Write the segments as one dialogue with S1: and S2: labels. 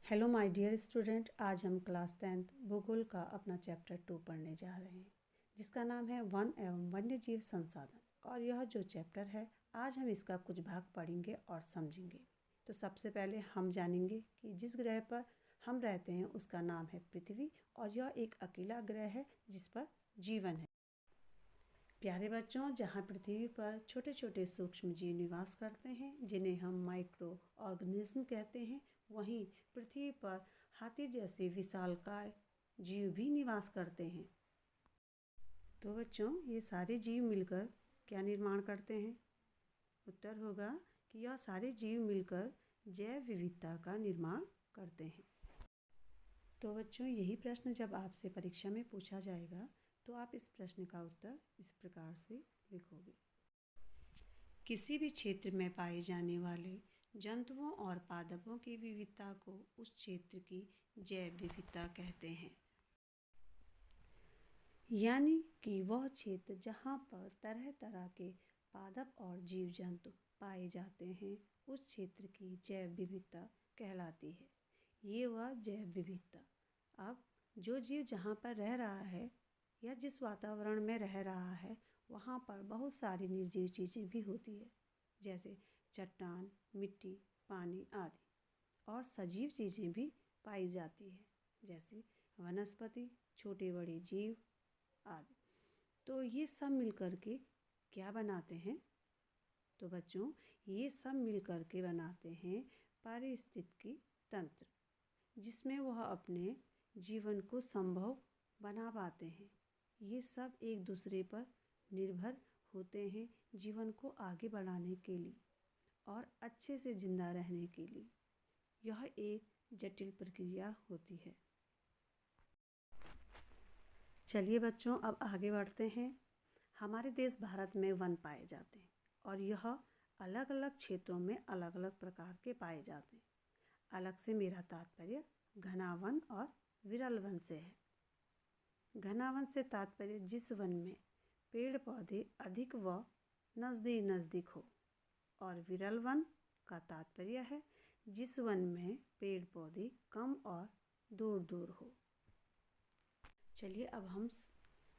S1: Hello my dear student, आज हम class 10th भूगोल का अपना चैप्टर 2 पढ़ने जा रहे हैं जिसका नाम है वन एवं वन्य जीव संसाधन। और यह जो चैप्टर है आज हम इसका कुछ भाग पढ़ेंगे और समझेंगे। तो सबसे पहले हम जानेंगे कि जिस ग्रह पर हम रहते हैं उसका नाम है पृथ्वी और यह एक अकेला ग्रह है जिस पर जीवन है। प्यारे बच्चों, जहाँ पृथ्वी पर छोटे छोटे सूक्ष्म जीव निवास करते हैं जिन्हें हम माइक्रो ऑर्गेनिज्म कहते हैं, वहीं पृथ्वी पर हाथी जैसे विशालकाय जीव भी निवास करते हैं। तो बच्चों, ये सारे जीव मिलकर क्या निर्माण करते हैं? उत्तर होगा कि यह सारे जीव मिलकर जैव विविधता का निर्माण करते हैं। तो बच्चों, यही प्रश्न जब आपसे परीक्षा में पूछा जाएगा तो आप इस प्रश्न का उत्तर इस प्रकार से लिखोगे। किसी भी क्षेत्र में पाए जाने वाले जंतुओं और पादपों की विविधता को उस क्षेत्र की जैव विविधता कहते हैं। यानी कि वह क्षेत्र जहाँ पर तरह तरह के पादप और जीव जंतु पाए जाते हैं उस क्षेत्र की जैव विविधता कहलाती है। ये वह जैव विविधता। अब जो जीव जहाँ पर रह रहा है या जिस वातावरण में रह रहा है वहाँ पर बहुत सारी निर्जीव चीज़ें भी होती है, जैसे चट्टान, मिट्टी, पानी आदि। और सजीव चीज़ें भी पाई जाती है, जैसे वनस्पति, छोटे बड़े जीव आदि। तो ये सब मिलकर के क्या बनाते हैं? तो बच्चों, ये सब मिलकर के बनाते हैं पारिस्थितिकी तंत्र, जिसमें वह अपने जीवन को संभव बना पाते हैं। ये सब एक दूसरे पर निर्भर होते हैं जीवन को आगे बढ़ाने के लिए और अच्छे से जिंदा रहने के लिए। यह एक जटिल प्रक्रिया होती है। चलिए बच्चों, अब आगे बढ़ते हैं। हमारे देश भारत में वन पाए जाते हैं और यह अलग अलग क्षेत्रों में अलग अलग प्रकार के पाए जाते हैं। अलग से मेरा तात्पर्य घना वन और विरल वन से है। घना वन से तात्पर्य जिस वन में पेड़ पौधे अधिक व नज़दीक हो, और विरल वन का तात्पर्य है जिस वन में पेड़ पौधे कम और दूर दूर हो। चलिए अब हम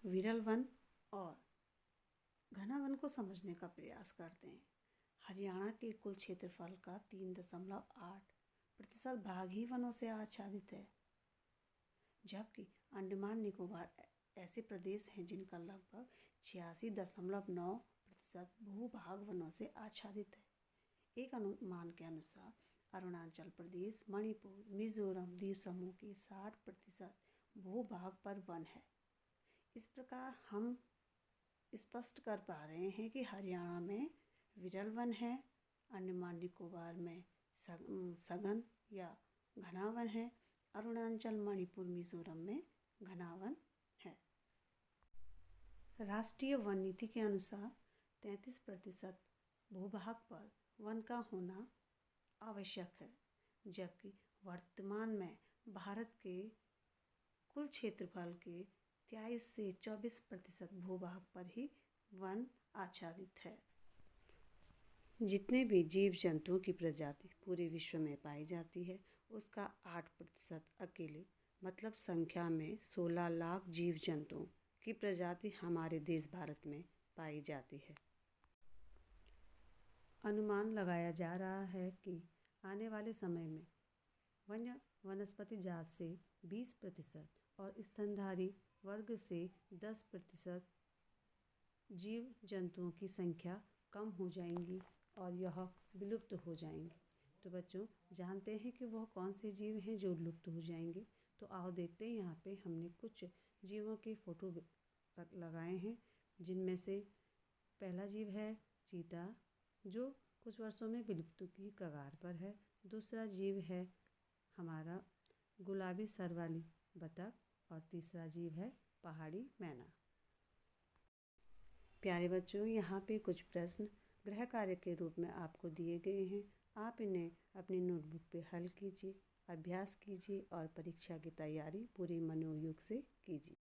S1: विरल वन और घना वन को समझने का प्रयास करते हैं। हरियाणा के कुल क्षेत्रफल का 3.8% भाग ही वनों से आच्छादित है, जबकि अंडमान निकोबार ऐसे प्रदेश हैं जिनका लगभग 86.9% भूभाग वनों से आच्छादित है। एक अनुमान के अनुसार अरुणाचल प्रदेश, मणिपुर, मिजोरम द्वीप समूह के 60% भूभाग पर वन है। इस प्रकार हम स्पष्ट कर पा रहे हैं कि हरियाणा में विरल वन है, अंडमान निकोबार में सघन या घना वन है, अरुणाचल, मणिपुर, मिजोरम में घना वन है। राष्ट्रीय वन नीति के अनुसार 33% भूभाग पर वन का होना आवश्यक है, जबकि वर्तमान में भारत के कुल क्षेत्रफल के 23 से 24% भूभाग पर ही वन आच्छादित है। जितने भी जीव जंतुओं की प्रजाति पूरे विश्व में पाई जाती है उसका 8% अकेले मतलब संख्या में 16 लाख जीव जंतुओं की प्रजाति हमारे देश भारत में पाई जाती है। अनुमान लगाया जा रहा है कि आने वाले समय में वनस्पति जात से 20% और स्तनधारी वर्ग से 10% जीव जंतुओं की संख्या कम हो जाएंगी और यह विलुप्त हो जाएंगे। तो बच्चों, जानते हैं कि वह कौन से जीव हैं जो लुप्त हो जाएंगे? तो आओ देखते हैं। यहाँ पे हमने कुछ जीवों के फोटो लगाए हैं, जिनमें से पहला जीव है चीता, जो कुछ वर्षों में विलुप्त की कगार पर है। दूसरा जीव है हमारा गुलाबी सर वाली बतख और तीसरा जीव है पहाड़ी मैना। प्यारे बच्चों, यहाँ पे कुछ प्रश्न गृह कार्य के रूप में आपको दिए गए हैं। आप इन्हें अपनी नोटबुक पे हल कीजिए, अभ्यास कीजिए और परीक्षा की तैयारी पूरे मनोयोग से कीजिए।